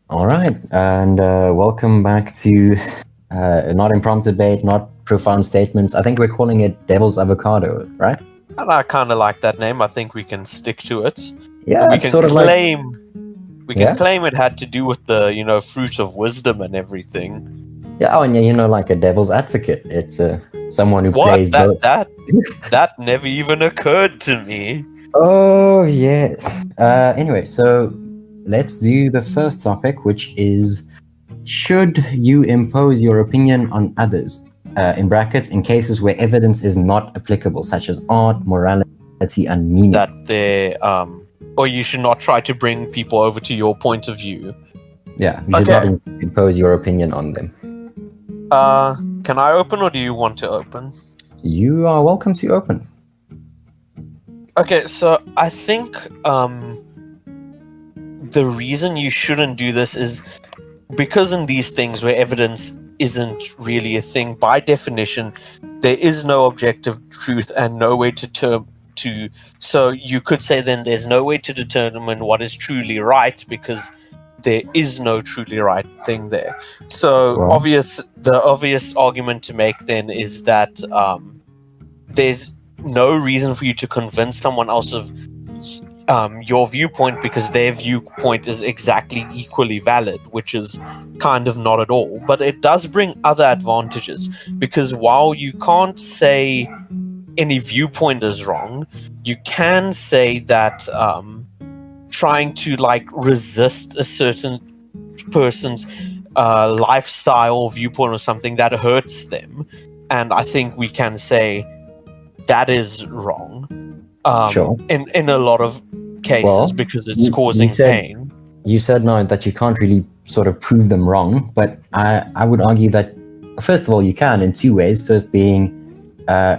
All right, and welcome back to not impromptu debate, not profound statements. I think we're calling it Devil's Avocado, right? And I kind of like that name. I think we can stick to it. Yeah, We it's can sort of like yeah, claim it had to do with the, fruit of wisdom and everything. yeah. Oh, and like a devil's advocate. It's someone who What? plays both. That never even occurred to me. Oh yes. Anyway, so let's do the first topic, which is: should you impose your opinion on others? In brackets, in cases where evidence is not applicable, such as art, morality, and meaning. That or you should not try to bring people over to your point of view. Yeah, you should not impose your opinion on them. Can I open or do you want to open? You are welcome to open. Okay, so I think the reason you shouldn't do this is because in these things where evidence isn't really a thing, by definition, there is no objective truth and no way to so you could say then there's no way to determine what is truly right because there is no truly right thing there. So Well, the obvious argument to make then is that there's no reason for you to convince someone else of your viewpoint because their viewpoint is exactly equally valid, which is kind of not at all. But it does bring other advantages because while you can't say any viewpoint is wrong, you can say that trying to resist a certain person's lifestyle viewpoint or something that hurts them, and I think we can say that is wrong. sure. In a lot of cases because it's causing pain. You said now that you can't really sort of prove them wrong, but I would argue that first of all you can in two ways. First being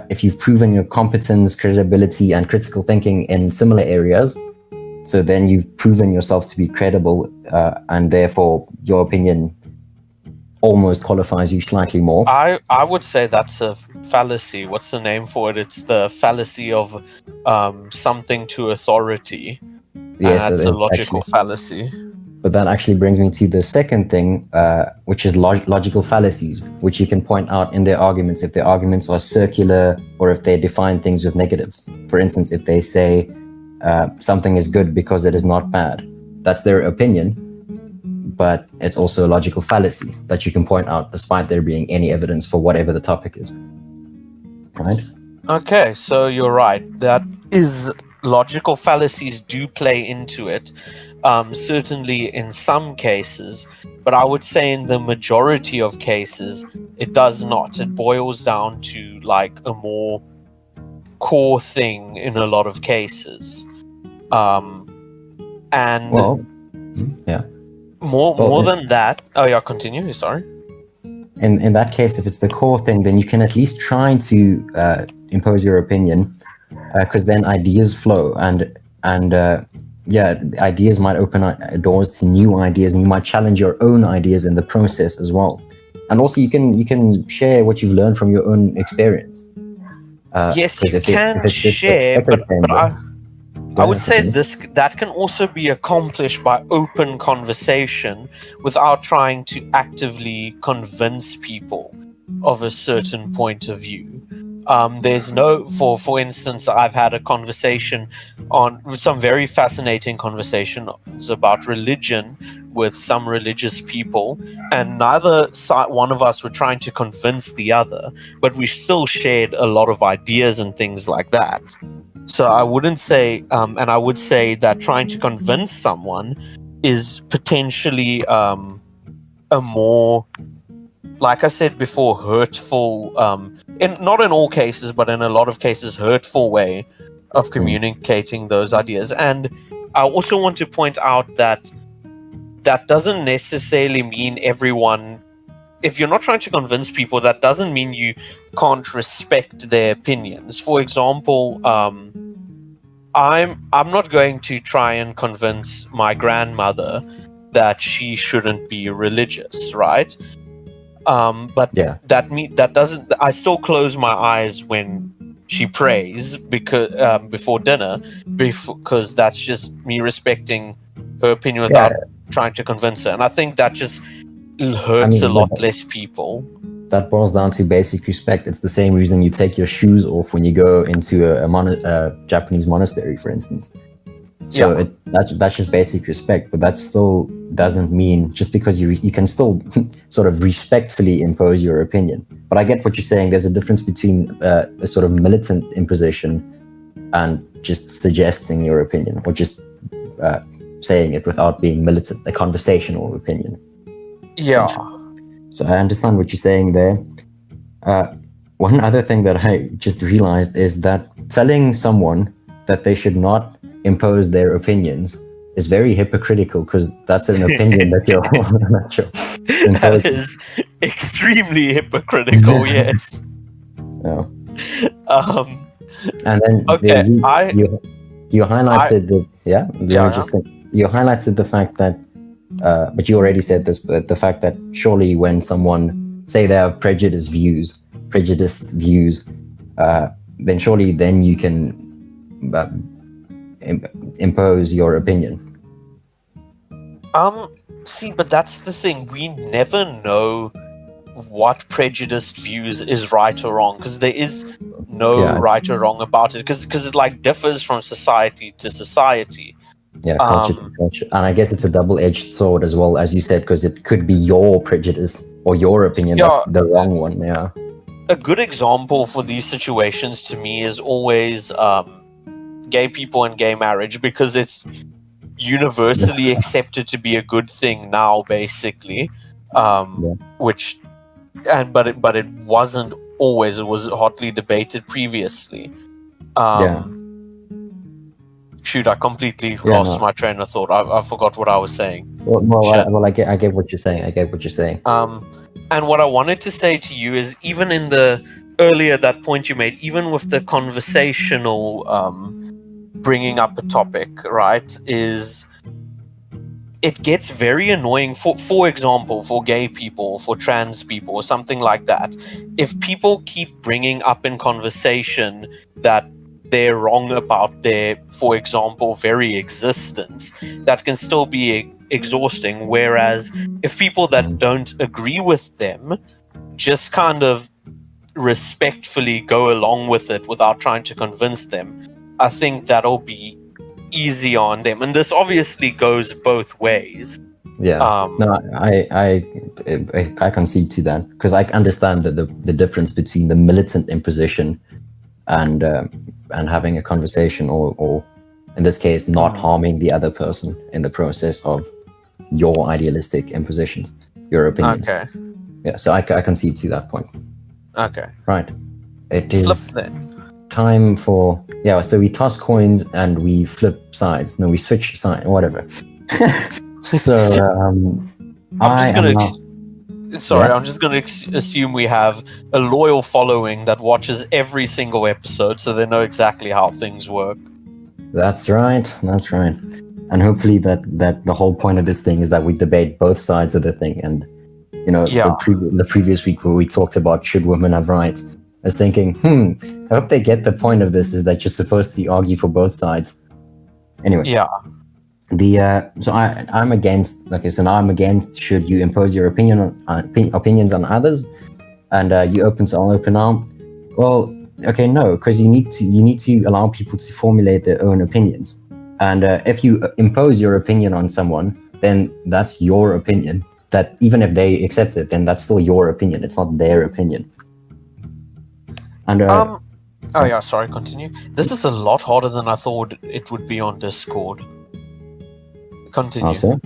if you've proven your competence, credibility, and critical thinking in similar areas, so then you've proven yourself to be credible, and therefore your opinion almost qualifies you slightly more. I would say that's a fallacy. What's the name for it? It's the fallacy of something to authority. Yes, That's a logical fallacy. But that actually brings me to the second thing, which is logical fallacies, which you can point out in their arguments if their arguments are circular or if they define things with negatives. For instance, if they say something is good because it is not bad, that's their opinion, but it's also a logical fallacy that you can point out despite there being any evidence for whatever the topic is. Right? Okay, so you're right. That is logical fallacies do play into it. Certainly in some cases, but I would say in the majority of cases, it does not. It boils down to a more core thing in a lot of cases. And yeah. More than that. Oh yeah, continue. Sorry. In that case, if it's the core thing, then you can at least try to impose your opinion, because then ideas flow, and ideas might open doors to new ideas, and you might challenge your own ideas in the process as well. And also, you can share what you've learned from your own experience. Yes, you can share, but I would say that can also be accomplished by open conversation without trying to actively convince people of a certain point of view. There's no, for instance, I've had a conversation with some very fascinating conversations about religion with some religious people, and neither one of us were trying to convince the other, but we still shared a lot of ideas and things like that. So I wouldn't say, and I would say that trying to convince someone is potentially a more, like I said before, hurtful, not in all cases, but in a lot of cases, hurtful way of communicating those ideas. And I also want to point out that doesn't necessarily mean everyone. If you're not trying to convince people, that doesn't mean you can't respect their opinions. For example, I'm not going to try and convince my grandmother that she shouldn't be religious, right? But that doesn't. I still close my eyes when she prays because before dinner, because that's just me respecting her opinion without trying to convince her. And I think that just hurts a lot less people. That boils down to basic respect. It's the same reason you take your shoes off when you go into a Japanese monastery, for instance. So that's just basic respect, but that still doesn't mean, just because you can still sort of respectfully impose your opinion. But I get what you're saying. There's a difference between a sort of militant imposition and just suggesting your opinion, or just saying it without being militant, a conversational opinion. Yeah. So I understand what you're saying there. One other thing that I just realized is that telling someone that they should not impose their opinions is very hypocritical, because that's an opinion that you're that is extremely hypocritical. Yes. Yeah. And then you highlighted you highlighted the fact that but you already said this, but the fact that surely when someone, say they have prejudiced views, then surely then you can impose your opinion. See, but that's the thing. We never know what prejudiced views is right or wrong, because there is no right or wrong about it, because it like differs from society to society. Yeah, culture to culture. And I guess it's a double-edged sword as well, as you said, because it could be your prejudice or your opinion that's the wrong one. Yeah. A good example for these situations to me is always gay people and gay marriage, because it's universally accepted to be a good thing now, basically. But it wasn't always. It was hotly debated previously. Shoot, I completely lost my train of thought. I forgot what I was saying. I get what you're saying. And what I wanted to say to you is, even in the earlier that point you made, even with the conversational bringing up a topic, right, is it gets very annoying. For example, for gay people, for trans people, or something like that. If people keep bringing up in conversation that they're wrong about their, for example, very existence, that can still be exhausting. Whereas if people that don't agree with them just kind of respectfully go along with it without trying to convince them, I think that'll be easy on them. And this obviously goes both ways. I concede to that, because I understand that the difference between the militant imposition and having a conversation, or in this case, not harming the other person in the process of your idealistic impositions, your opinions. Okay. Yeah, so I concede to that point. Okay. Right. It is flip then. Time for so we toss coins and we flip sides. No, we switch sides, whatever. So I'm just going to assume we have a loyal following that watches every single episode, so they know exactly how things work. That's right. And hopefully that the whole point of this thing is that we debate both sides of the thing. And the previous week where we talked about should women have rights, I was thinking, I hope they get the point of this, is that you're supposed to argue for both sides. Anyway. Yeah. So I'm against, I'm against should you impose your opinions on others, and you open to all open arm. Well, okay, no, because you need to allow people to formulate their own opinions, and if you impose your opinion on someone, then that's your opinion. That even if they accept it, then that's still your opinion. It's not their opinion. And sorry, continue. This is a lot harder than I thought it would be on Discord. Continue. Also?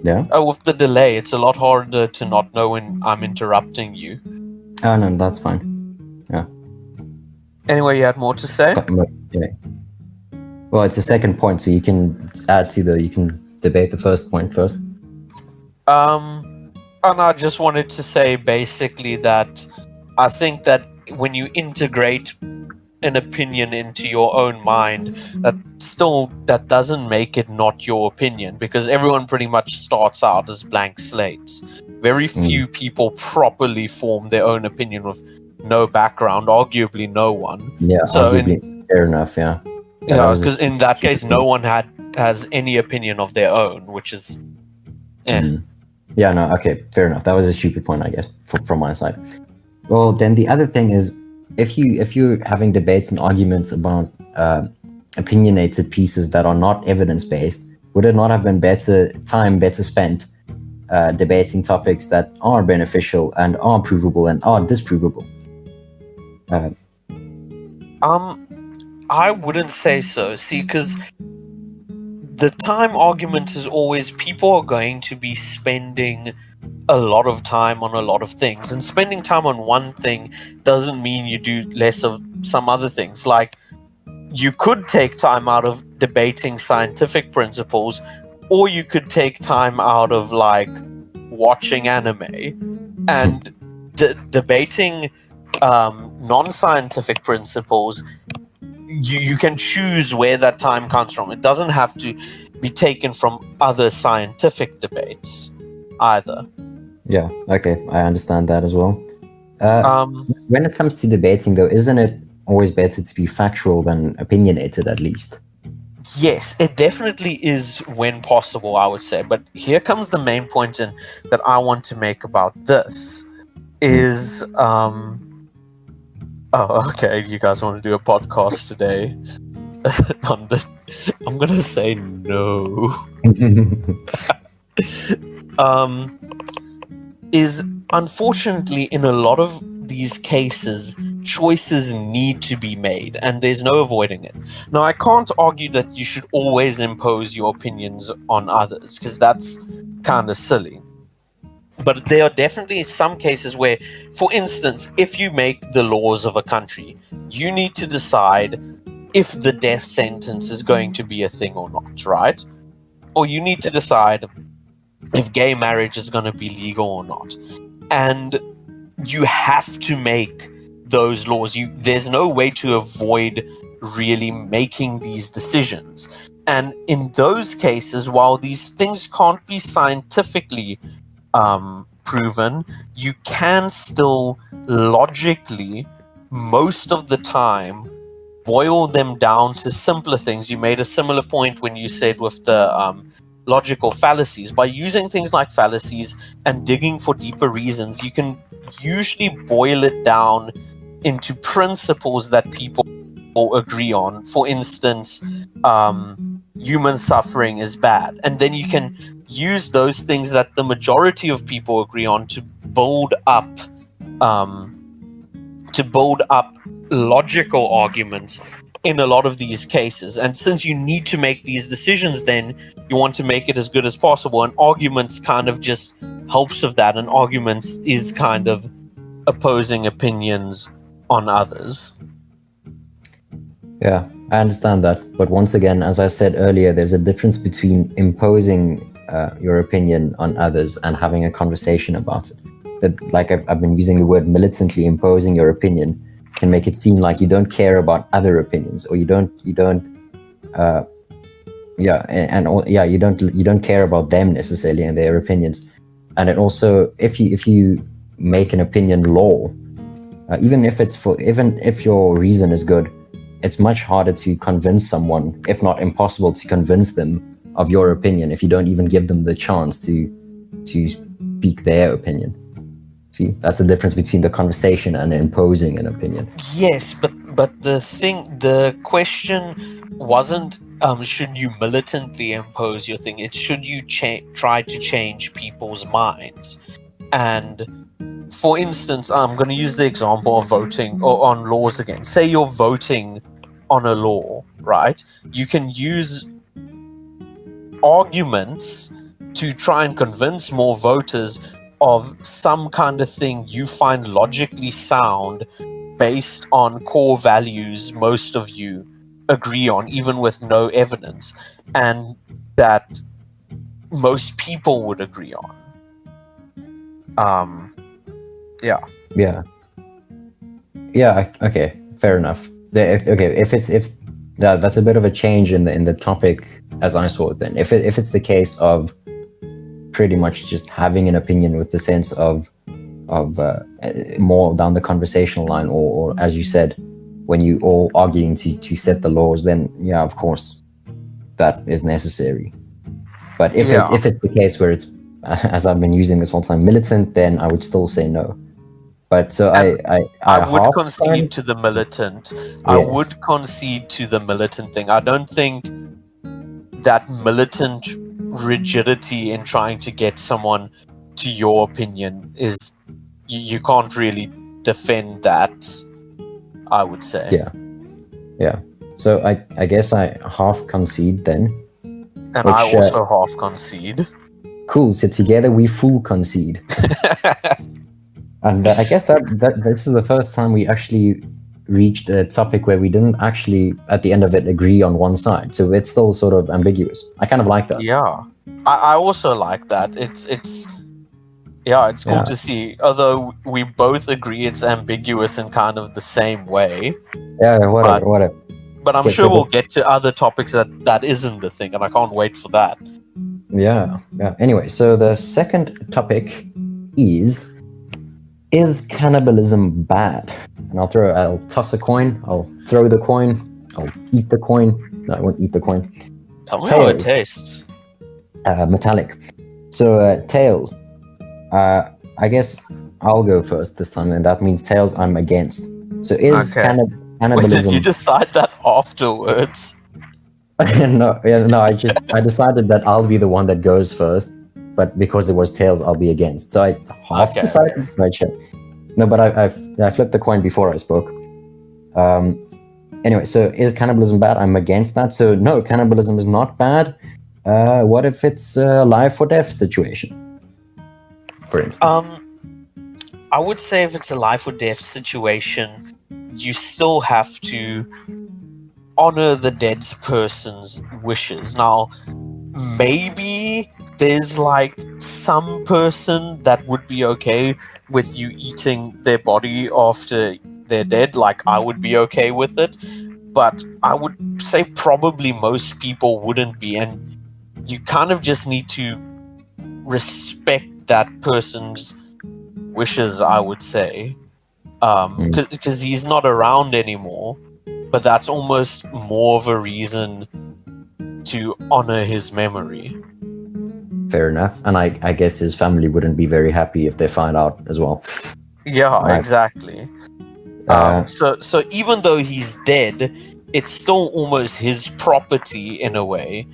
Yeah? With the delay, it's a lot harder to not know when I'm interrupting you. Oh, no, that's fine. Yeah. Anyway, you had more to say? Yeah. Well, it's the second point, so you can you can debate the first point first. And I just wanted to say basically that I think that when you integrate an opinion into your own mind, that doesn't make it not your opinion, because everyone pretty much starts out as blank slates. Very few people properly form their own opinion with no background, arguably no one. Yeah, so fair enough, yeah. Yeah, because in that case, no one has any opinion of their own, which is Yeah, no, okay, fair enough. That was a stupid point, I guess, from my side. Well, then the other thing is, if you're having debates and arguments about opinionated pieces that are not evidence-based, would it not have been better spent debating topics that are beneficial and are provable and are disprovable? I wouldn't say so. See, because the time argument is always people are going to be spending a lot of time on a lot of things, and spending time on one thing doesn't mean you do less of some other things. Like, you could take time out of debating scientific principles, or you could take time out of like watching anime and debating non-scientific principles. You can choose where that time comes from. It doesn't have to be taken from other scientific debates either. Yeah, okay, I understand that as well. When it comes to debating, though, isn't it always better to be factual than opinionated, at least? Yes, it definitely is when possible, I would say. But here comes the main point that I want to make about this is... Oh, okay, you guys want to do a podcast today? I'm going to say no. Is unfortunately, in a lot of these cases, choices need to be made, and there's no avoiding it. Now, I can't argue that you should always impose your opinions on others, because that's kind of silly. But there are definitely some cases where, for instance, if you make the laws of a country, you need to decide if the death sentence is going to be a thing or not, right? Or you need to decide if gay marriage is going to be legal or not. And you have to make those laws. There's no way to avoid really making these decisions. And in those cases, while these things can't be scientifically proven, you can still logically, most of the time, boil them down to simpler things. You made a similar point when you said with the logical fallacies. By using things like fallacies and digging for deeper reasons, you can usually boil it down into principles that people agree on. For instance, human suffering is bad, and then you can use those things that the majority of people agree on to build up logical arguments in a lot of these cases. And since you need to make these decisions, then you want to make it as good as possible, and arguments kind of just helps with that. And arguments is kind of opposing opinions on others. Yeah, I understand that. But once again, as I said earlier, there's a difference between imposing your opinion on others and having a conversation about it. That, like I've been using the word militantly, imposing your opinion can make it seem like you don't care about other opinions, or you don't care about them necessarily and their opinions. And it also, if you make an opinion law, even if your reason is good, it's much harder to convince someone, if not impossible to convince them of your opinion, if you don't even give them the chance to speak their opinion. See, that's the difference between the conversation and imposing an opinion. Yes, but the question wasn't should you militantly impose your thing. It's should you try to change people's minds. And for instance, I'm going to use the example of voting or on laws again. Say you're voting on a law, right? You can use arguments to try and convince more voters of some kind of thing you find logically sound based on core values most of you agree on, even with no evidence, and that most people would agree on. Okay, fair enough. If that's a bit of a change in the topic as I saw it. Then if it's the case of pretty much just having an opinion with the sense of more down the conversational line, or as you said, when you all arguing to set the laws, then yeah, of course that is necessary. But if it's the case where it's as I've been using this whole time, militant, then I would still say no. But so I would concede to the militant. Yes. I would concede to the militant thing. I don't think that militant rigidity in trying to get someone to your opinion is, you can't really defend that, I would say. Yeah. So I guess I half concede then. And I also half concede. Cool. So together we full concede. And I guess that this is the first time we actually reached a topic where we didn't actually, at the end of it, agree on one side. So it's still sort of ambiguous. I kind of like that. Yeah, I also like that. It's cool to see. Although we both agree it's ambiguous in kind of the same way. Yeah, whatever. But I'm sure we'll get to other topics that isn't the thing, and I can't wait for that. Yeah. Anyway, so the second topic is cannibalism bad? And I'll toss a coin, I'll throw the coin, I'll eat the coin. No, I won't eat the coin. Tell me how it tastes. Metallic. So, tails. I guess I'll go first this time, and that means tails I'm against. So is cannibalism... Wait, did you decide that afterwards? No, I decided that I'll be the one that goes first. But because it was tails, I'll be against. So I half decided. Right, sure. No, but I flipped the coin before I spoke. Anyway, so is cannibalism bad? I'm against that. So no, cannibalism is not bad. What if it's a life or death situation? For instance. I would say if it's a life or death situation, you still have to honor the dead person's wishes. Now, maybe there's like some person that would be okay with you eating their body after they're dead. Like, I would be okay with it, but I would say probably most people wouldn't be, and you kind of just need to respect that person's wishes, I would say, because he's not around anymore, but that's almost more of a reason to honor his memory. Fair enough. And I guess his family wouldn't be very happy if they find out as well. Yeah, right. Exactly. So even though he's dead, it's still almost his property in a way.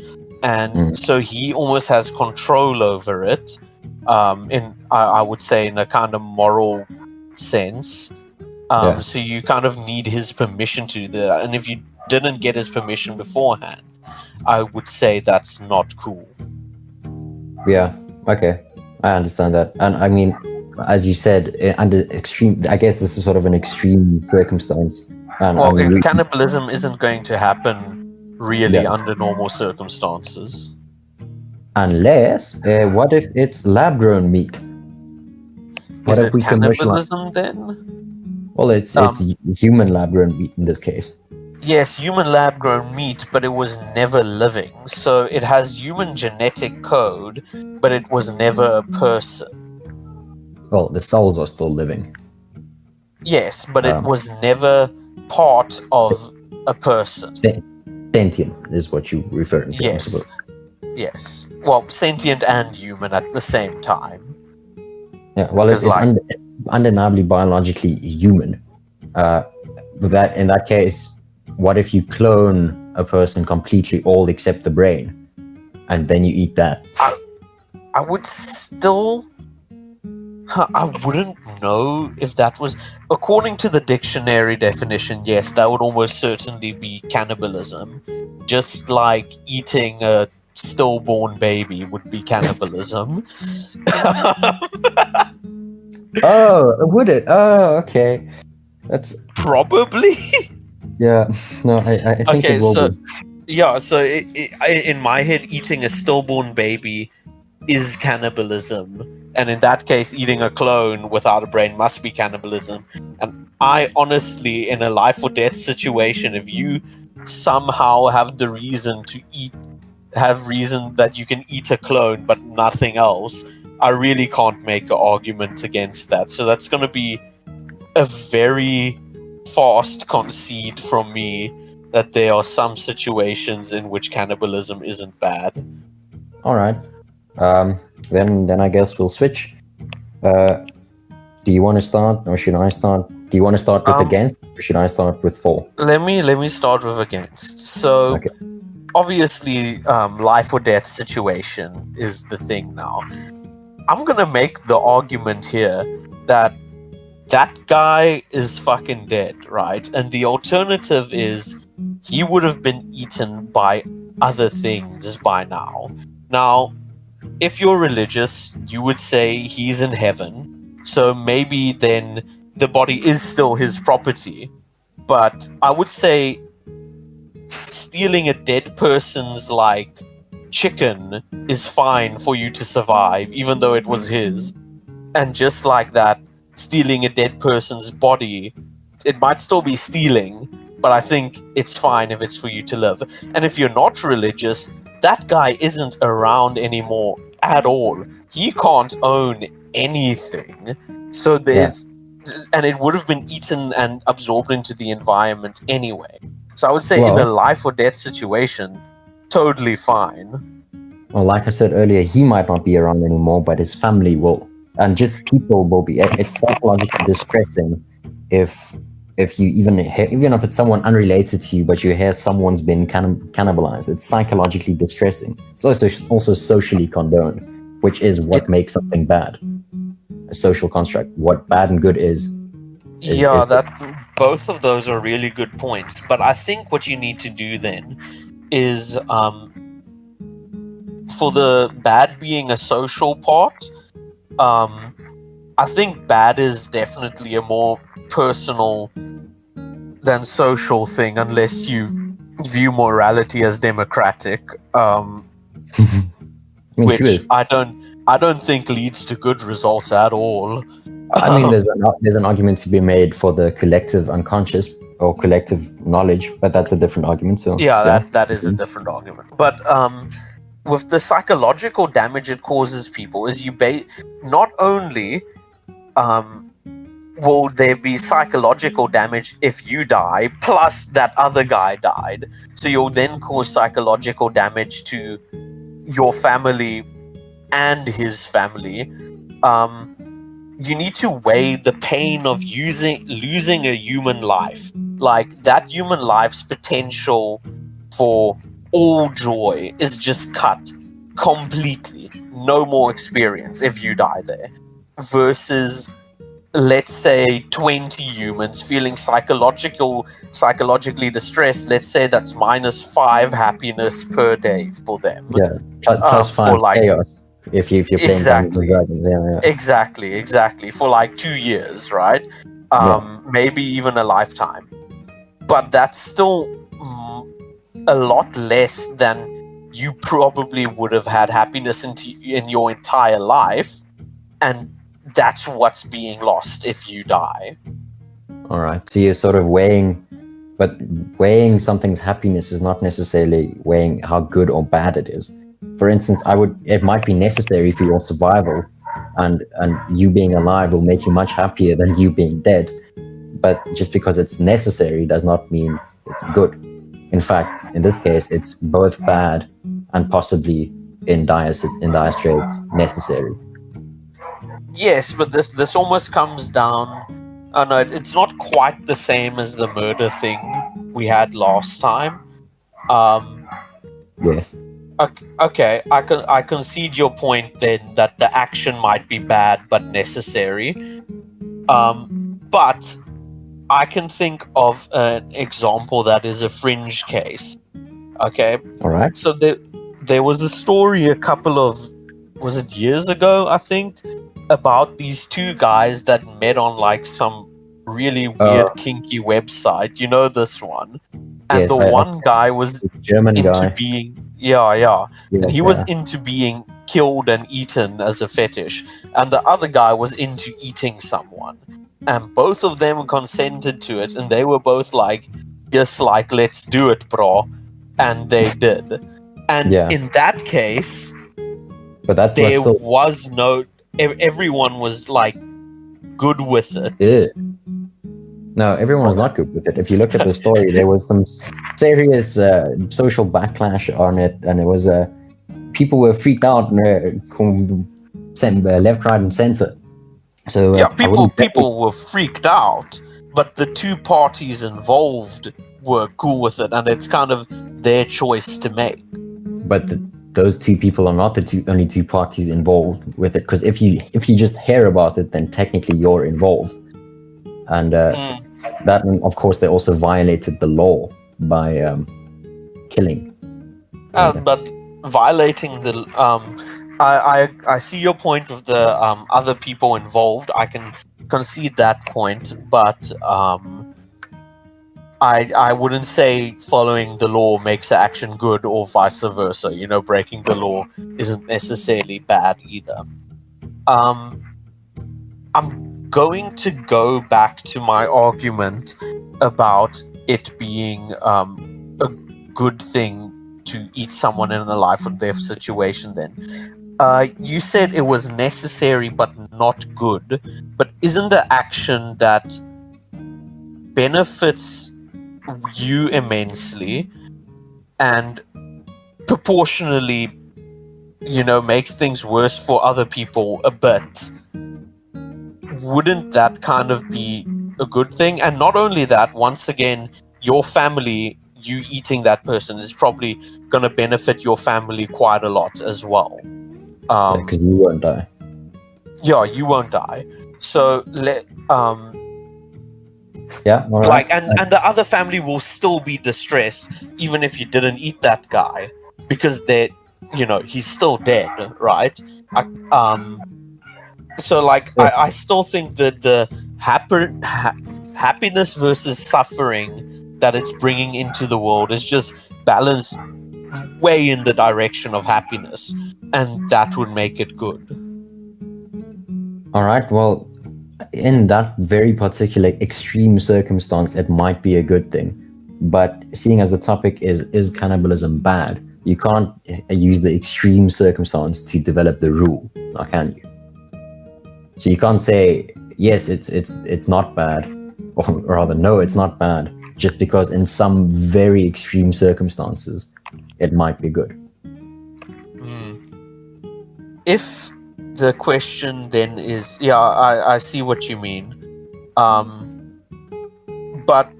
And so he almost has control over it, I would say in a kind of moral sense. So you kind of need his permission to do that. And if you didn't get his permission beforehand, I would say that's not cool. Yeah, okay. I understand that. And I mean, as you said, under extreme, I guess this is sort of an extreme circumstance. And cannibalism isn't going to happen really under normal circumstances. Unless, what if it's lab-grown meat? What if we cannibalism then? Well, it's human lab-grown meat in this case. Yes, human lab-grown meat, but it was never living. So it has human genetic code, but it was never a person. Well, the cells are still living. Yes, but it was never part of a person. Sentient is what you're referring to. Yes. Yes. Well, sentient and human at the same time. Yeah, well, it's undeniably biologically human. In that case, what if you clone a person completely, all except the brain, and then you eat that? I would still... I wouldn't know if that was... According to the dictionary definition, yes, that would almost certainly be cannibalism. Just like eating a stillborn baby would be cannibalism. Oh, would it? Oh, okay. That's... Probably? Yeah, no, I think it will be. Yeah, so in my head, eating a stillborn baby is cannibalism. And in that case, eating a clone without a brain must be cannibalism. And I honestly, in a life or death situation, if you somehow have the reason to have reason that you can eat a clone but nothing else, I really can't make an argument against that. So that's going to be a very fast concede from me that there are some situations in which cannibalism isn't bad. All right. then I guess we'll switch. Do you want to start, or should I start? Do you want to start with against, or should I start with for? Let me start with against. So, okay. Obviously, life or death situation is the thing now. I'm gonna make the argument here that guy is fucking dead, right? And the alternative is he would have been eaten by other things by now. Now, if you're religious, you would say he's in heaven. So maybe then the body is still his property. But I would say stealing a dead person's, like, chicken is fine for you to survive, even though it was his. And just like that, stealing a dead person's body, it might still be stealing, but I think it's fine if it's for you to live. And if you're not religious, that guy isn't around anymore at all. He can't own anything. So there's... Yeah. And it would have been eaten and absorbed into the environment anyway. So I would say in a life or death situation, totally fine. Well, like I said earlier, he might not be around anymore, but his family will. And just people will be. It's psychologically distressing if you even if it's someone unrelated to you, but you hear someone's been cannibalized. It's psychologically distressing. It's also socially condoned, which is what makes something bad. A social construct. What bad and good is both of those are really good points. But I think what you need to do then is for the bad being a social part, I think bad is definitely a more personal than social thing, unless you view morality as democratic, which I don't think leads to good results at all. I mean, there's an argument to be made for the collective unconscious or collective knowledge, but that's a different argument. So that is a different argument. But with the psychological damage it causes people, is not only will there be psychological damage if you die, plus that other guy died. So you'll then cause psychological damage to your family and his family. You need to weigh the pain of losing a human life. Like, that human life's potential for all joy is just cut completely. No more experience if you die there. Versus, let's say, 20 humans feeling psychologically distressed. Let's say that's -5 happiness per day for them. Yeah, plus 5 chaos. If you're playing exactly. Dungeons & Dragons, Exactly. For like 2 years, right? Maybe even a lifetime. But that's still a lot less than you probably would have had happiness in your entire life, and that's what's being lost if you die. All right. So you're sort of weighing weighing something's happiness is not necessarily weighing how good or bad it is. For instance, it might be necessary for your survival, and you being alive will make you much happier than you being dead. But just because it's necessary does not mean it's good. In fact, in this case, it's both bad and possibly in dire straits necessary. Yes, but this almost comes down. Oh no, it's not quite the same as the murder thing we had last time. Yes. Okay, I concede your point then that the action might be bad but necessary. But I can think of an example that is a fringe case. Okay. All right. So there was a story a couple of, was it years ago, I think, about these two guys that met on like some really weird kinky website. You know this one? And yes, one guy was German into guy. being and he was into being killed and eaten as a fetish, and the other guy was into eating someone, and both of them consented to it, and they were both like, just like, let's do it, bro, and they did. And in that case, but that there was no, everyone was like good with it. Yeah. No, everyone was not good with it. If you look at the story, there was some serious social backlash on it, and it was people were freaked out. left, right, and center. So yeah, people were freaked out, but the two parties involved were cool with it, and it's kind of their choice to make. But those two people are not the only two parties involved with it, because if you just hear about it, then technically you're involved, and that, of course, they also violated the law by killing. But violating the I see your point of the other people involved. I can concede that point, but I wouldn't say following the law makes the action good or vice versa. You know, breaking the law isn't necessarily bad either. I'm going to go back to my argument about it being a good thing to eat someone in a life or death situation. Then you said it was necessary but not good, but isn't the action that benefits you immensely and proportionally, you know, makes things worse for other people a bit, wouldn't that kind of be a good thing? And not only that, once again, your family, you eating that person is probably going to benefit your family quite a lot as well. Because you won't die. Yeah, you won't die. So yeah, all right. and the other family will still be distressed even if you didn't eat that guy, because they, you know, he's still dead, right? So like I still think that the happiness versus suffering that it's bringing into the world is just balanced way in the direction of happiness, and that would make it good. All right, well, in that very particular extreme circumstance, it might be a good thing. But seeing as the topic is cannibalism bad, you can't use the extreme circumstance to develop the rule, now can you? So you can't say, yes, it's not bad, or rather, no, it's not bad, just because in some very extreme circumstances, it might be good. If the question then is, yeah, I see what you mean. But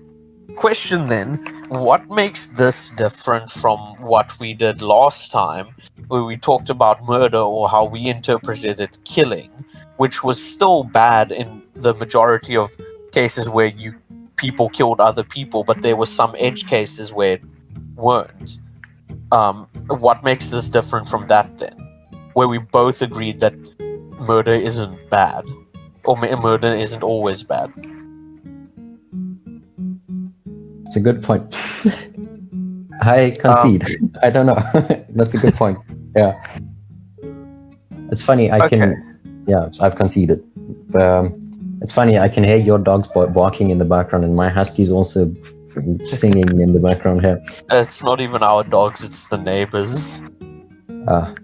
question then, what makes this different from what we did last time, where we talked about murder or how we interpreted it killing, which was still bad in the majority of cases where people killed other people, but there were some edge cases where it weren't. What makes this different from that then, where we both agreed that murder isn't bad, or murder isn't always bad? It's a good point. I concede. I don't know. That's a good point. Yeah. It's funny. I've conceded. It's funny. I can hear your dogs barking in the background, and my husky's also singing in the background here. It's not even our dogs. It's the neighbors. Well,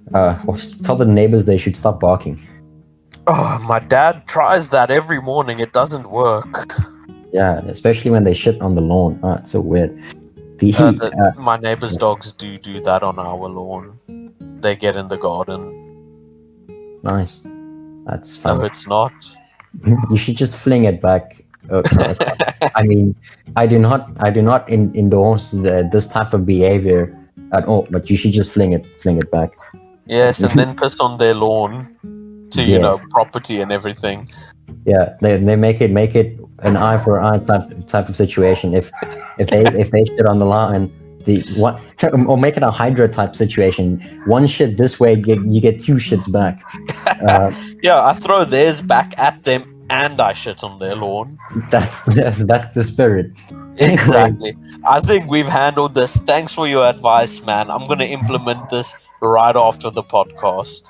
tell the neighbors they should stop barking. Oh, my dad tries that every morning. It doesn't work. Yeah, especially when they shit on the lawn. It's so weird. My neighbor's dogs do that on our lawn. They get in the garden. Nice. That's fun. No, it's not. You should just fling it back. I mean, I do not endorse this type of behavior at all. But you should just fling it back. Yes, and then piss on their lawn to you know, property and everything. Yeah, they make it an eye for eye type of situation. If they shit on the line, or make it a Hydra type situation. One shit this way, you get two shits back. Yeah, I throw theirs back at them and I shit on their lawn. That's the spirit. Exactly. I think we've handled this. Thanks for your advice, man. I'm gonna implement this right after the podcast.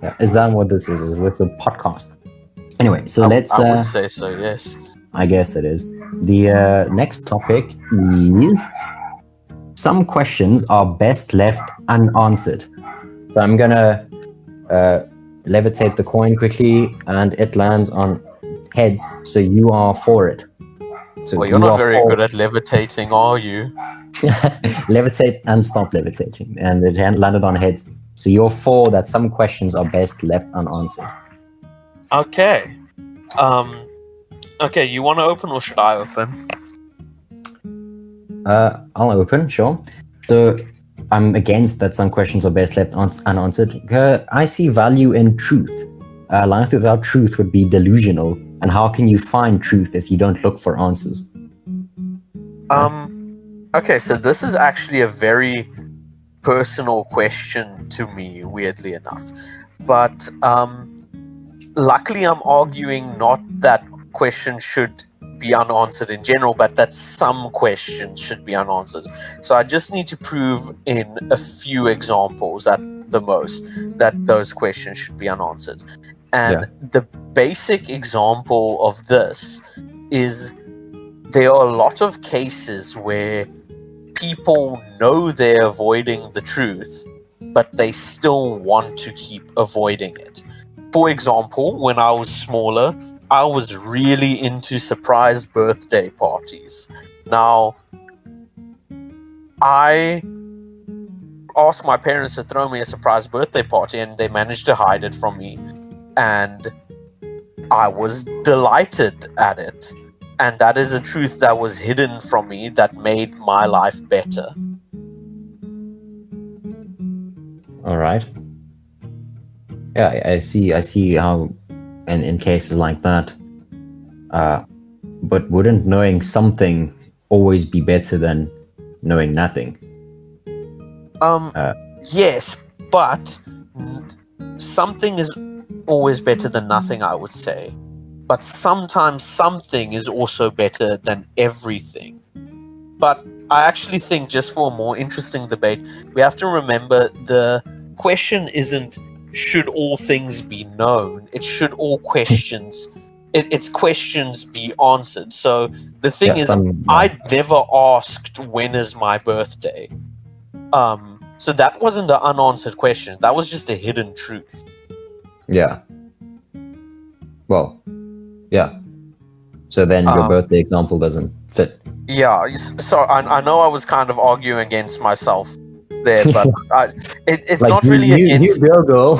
Yeah, is that what this is? Is this a podcast? Anyway, so let's... I would say so, yes. I guess it is. The next topic is... Some questions are best left unanswered. So I'm gonna levitate the coin quickly, and it lands on heads, so you are for it. So well, you're not very good at levitating, are you? Levitate and stop levitating, and it landed on heads. So you're for that some questions are best left unanswered. Okay. Okay, you want to open or should I open? I'll open, sure. So I'm against that some questions are best left unanswered. I see value in truth. Life without truth would be delusional. And how can you find truth if you don't look for answers? Okay, so this is actually a very personal question to me, weirdly enough. But luckily I'm arguing not that questions should be unanswered in general, but that some questions should be unanswered. So I just need to prove in a few examples at the most that those questions should be unanswered. And the basic example of this is there are a lot of cases where people know they're avoiding the truth, but they still want to keep avoiding it. For example, when I was smaller, I was really into surprise birthday parties. Now, I asked my parents to throw me a surprise birthday party, and they managed to hide it from me. And I was delighted at it. And that is a truth that was hidden from me that made my life better. All right. Yeah, I see how in cases like that. But wouldn't knowing something always be better than knowing nothing? Yes, but something is always better than nothing, I would say. But sometimes something is also better than everything. But I actually think, just for a more interesting debate, we have to remember the question isn't should all things be known. It should all questions. It's questions be answered. So the thing is, I never asked when is my birthday. So that wasn't an unanswered question. That was just a hidden truth. Yeah. Well, yeah. So then your birthday example doesn't fit. Yeah. So I know I was kind of arguing against myself there, but it's like not really against. Girl.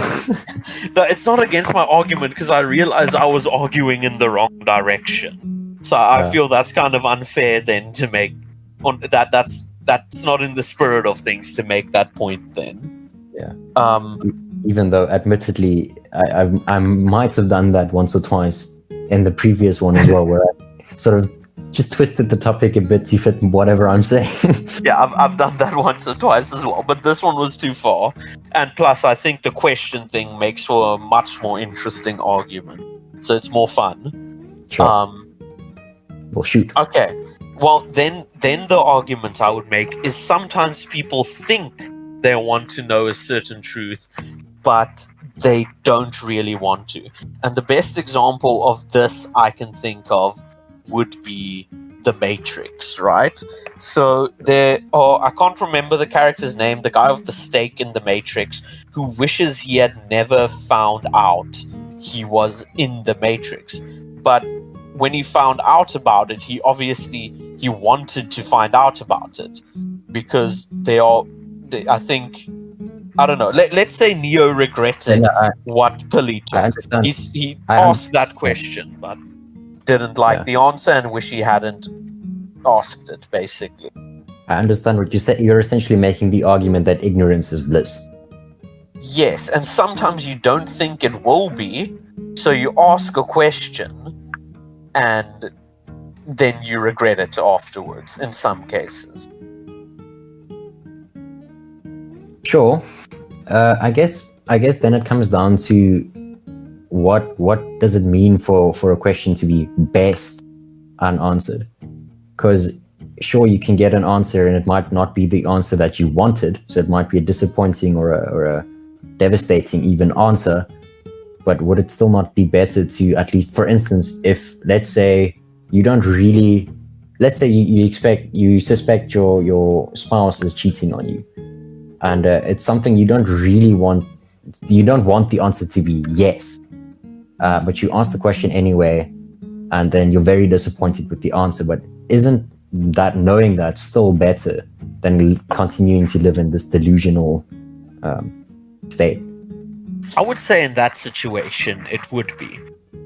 No, it's not against my argument because I realized I was arguing in the wrong direction. So I feel that's kind of unfair then to make on that. That's not in the spirit of things to make that point then. Yeah. Even though, admittedly, I might have done that once or twice in the previous one as well, where I sort of just twisted the topic a bit to fit whatever I'm saying. Yeah, I've done that once or twice as well, but this one was too far. And plus, I think the question thing makes for a much more interesting argument, so it's more fun. Sure. Well, shoot. Okay. Well, then the argument I would make is sometimes people think they want to know a certain truth, but they don't really want to. And the best example of this I can think of would be The Matrix, right? So I can't remember the character's name, the guy with the stake in The Matrix, who wishes he had never found out he was in The Matrix. But when he found out about it, he wanted to find out about it because I think, I don't know. Let's say Neo regretted what Pili took. He asked that question, but didn't like the answer and wish he hadn't asked it, basically. I understand what you said. You're essentially making the argument that ignorance is bliss. Yes, and sometimes you don't think it will be, so you ask a question and then you regret it afterwards in some cases. Sure. I guess then it comes down to what does it mean for a question to be best unanswered? Because sure, you can get an answer and it might not be the answer that you wanted, so it might be a disappointing or a devastating even answer, but would it still not be better to, at least, for instance, if let's say you suspect your spouse is cheating on you, and it's something you don't really want. You don't want the answer to be yes, but you ask the question anyway, and then you're very disappointed with the answer. But isn't that knowing that still better than continuing to live in this delusional state? I would say in that situation it would be,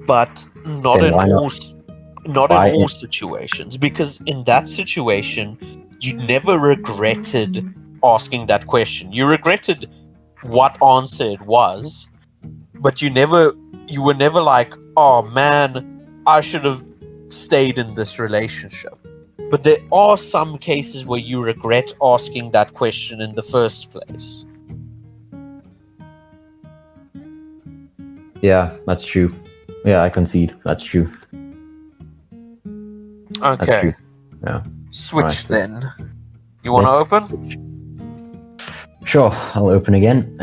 but not Then in why all not? all situations, because in that situation you never regretted asking that question. You regretted what answer it was, but you were never like, oh man, I should have stayed in this relationship. But there are some cases where you regret asking that question in the first place. Yeah, that's true. Yeah, I concede. That's true. Okay. That's true. Yeah. Switch right, then. You want to open? Switch. Sure, I'll open again.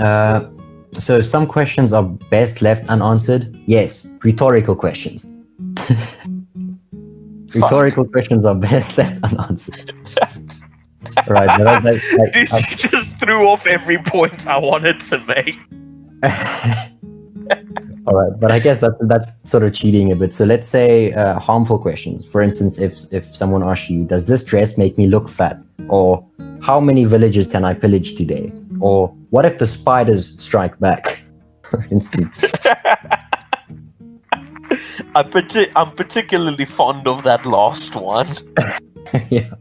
So some questions are best left unanswered. Yes, rhetorical questions. Rhetorical questions are best left unanswered. Right. Dude, you just threw off every point I wanted to make. All right, but I guess that's sort of cheating a bit. So let's say harmful questions. For instance, if someone asks you, does this dress make me look fat? Or how many villages can I pillage today? Or what if the spiders strike back? For instance. I'm particularly fond of that last one. Yeah.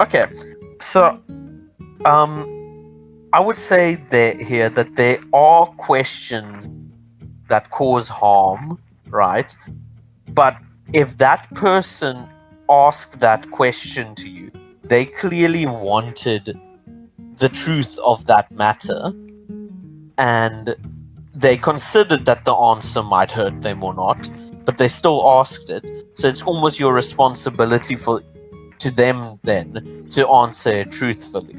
Okay, so I would say that there are questions that cause harm, right? But if that person asked that question to you, they clearly wanted the truth of that matter, and they considered that the answer might hurt them or not, but they still asked it. So it's almost your responsibility to them then to answer it truthfully.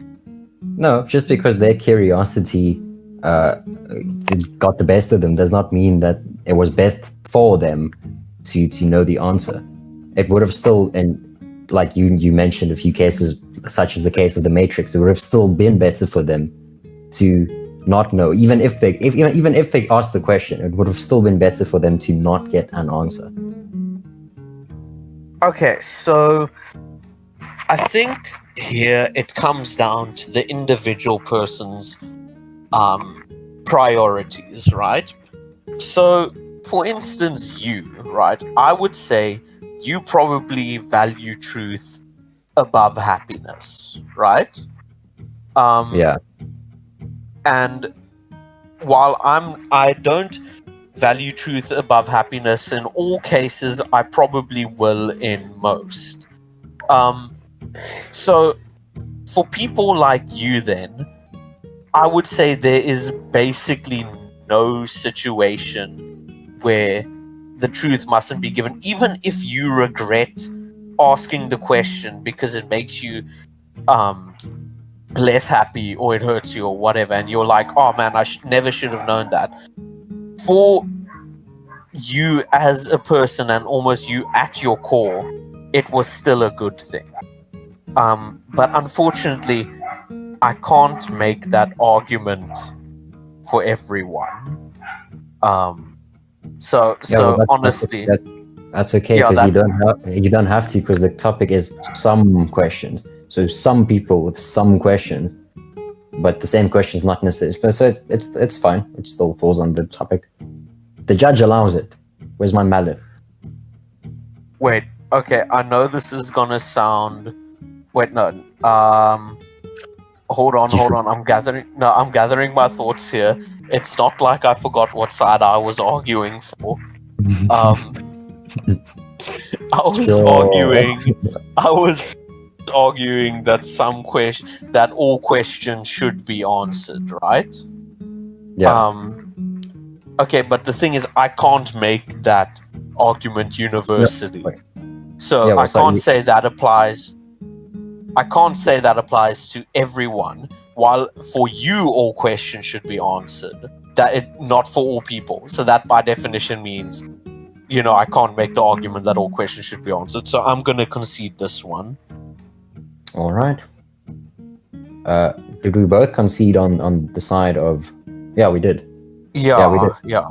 No, just because their curiosity got the best of them does not mean that it was best for them to know the answer. It would have still, and like you mentioned a few cases, such as the case of the Matrix, it would have still been better for them to not know. Even if they asked the question, it would have still been better for them to not get an answer. Okay, so I think here it comes down to the individual person's priorities, right? So, for instance, you, right? I would say you probably value truth above happiness, right? Yeah. And while I don't value truth above happiness in all cases, I probably will in most. So for people like you then, I would say there is basically no situation where the truth mustn't be given, even if you regret asking the question because it makes you less happy or it hurts you or whatever, and you're like, oh man, I never should have known that. For you as a person and almost you at your core, it was still a good thing. But unfortunately, I can't make that argument for everyone. So honestly, that's okay, because you don't have to, because the topic is some questions. So some people with some questions, but the same question is not necessary. So it's fine. It still falls under the topic. The judge allows it. Where's my mallet? Wait. Okay. I know this is gonna sound. Wait. No. Hold on. I'm gathering my thoughts here. It's not like I forgot what side I was arguing for. I was arguing that that all questions should be answered, right? Yeah. Okay, but the thing is, I can't make that argument universally. So I can't say that applies. I can't say that applies to everyone. While for you, all questions should be answered. Not for all people. So that by definition means, I can't make the argument that all questions should be answered. So I'm going to concede this one. All right. Did we both concede on the side of? Yeah, we did. Yeah, we did. Yeah.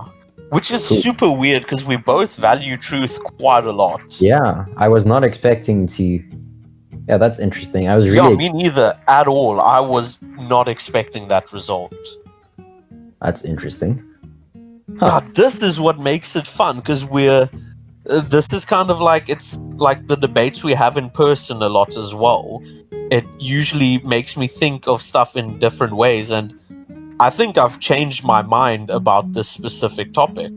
Which is super weird because we both value truth quite a lot. Yeah, I was not expecting to. Yeah, that's interesting. I was really. Yeah, me neither at all. I was not expecting that result. That's interesting. Huh. Yeah, this is what makes it fun, because this is kind of like, it's like the debates we have in person a lot as well. It usually makes me think of stuff in different ways, and I think I've changed my mind about this specific topic.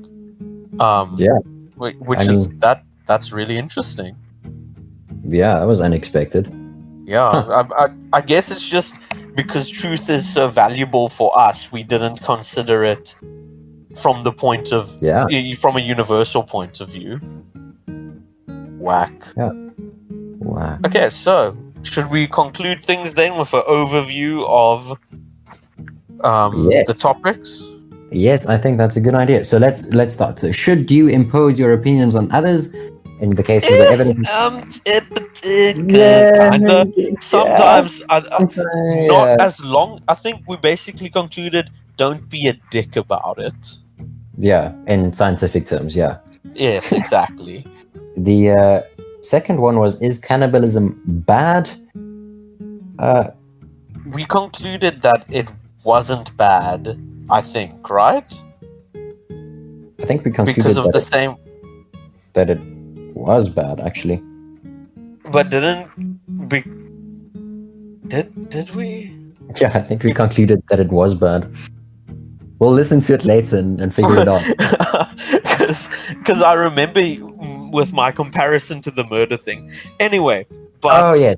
That's really interesting. Yeah, that was unexpected. Yeah, I guess it's just because truth is so valuable for us, we didn't consider it from the point of from a universal point of view. Whack. Yeah. Whack. Okay, so should we conclude things then with an overview of the topics? Yes, I think that's a good idea. So let's start. So, should you impose your opinions on others? In the case of the evidence, kinda. Sometimes, not as long. I think we basically concluded: don't be a dick about it. Yeah, in scientific terms, yeah. Yes, exactly. The second one was: is cannibalism bad? We concluded that it wasn't bad. I think, right? I think we concluded because of the same that it was bad, actually. But did we? Yeah, I think we concluded that it was bad. We'll listen to it later and figure it out. Because I remember with my comparison to the murder thing. Anyway, but yes,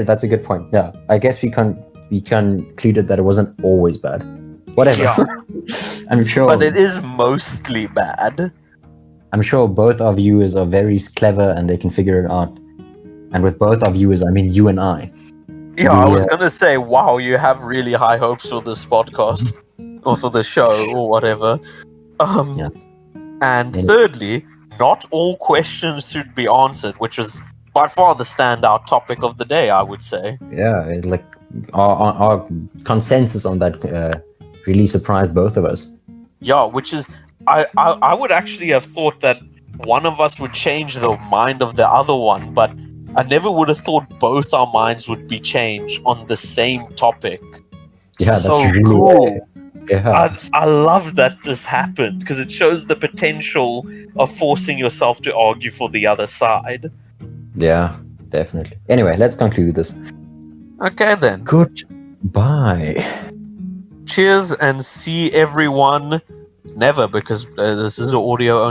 that's a good point. Yeah, I guess we concluded that it wasn't always bad. Whatever. Yeah. I'm sure. But it is mostly bad. I'm sure both our viewers are very clever and they can figure it out. And with both our viewers, I mean you and I. Yeah, I was going to say, wow, you have really high hopes for this podcast. Or for the show, or whatever. And thirdly, not all questions should be answered, which is by far the standout topic of the day, I would say. Yeah, it's like our consensus on that really surprised both of us. Yeah, which is, I would actually have thought that one of us would change the mind of the other one, but I never would have thought both our minds would be changed on the same topic. Yeah, that's so really cool. Yeah. I love that this happened, because it shows the potential of forcing yourself to argue for the other side. Yeah, definitely. Anyway, let's conclude this. Okay, then. Goodbye. Cheers, and see everyone never, because this is audio only.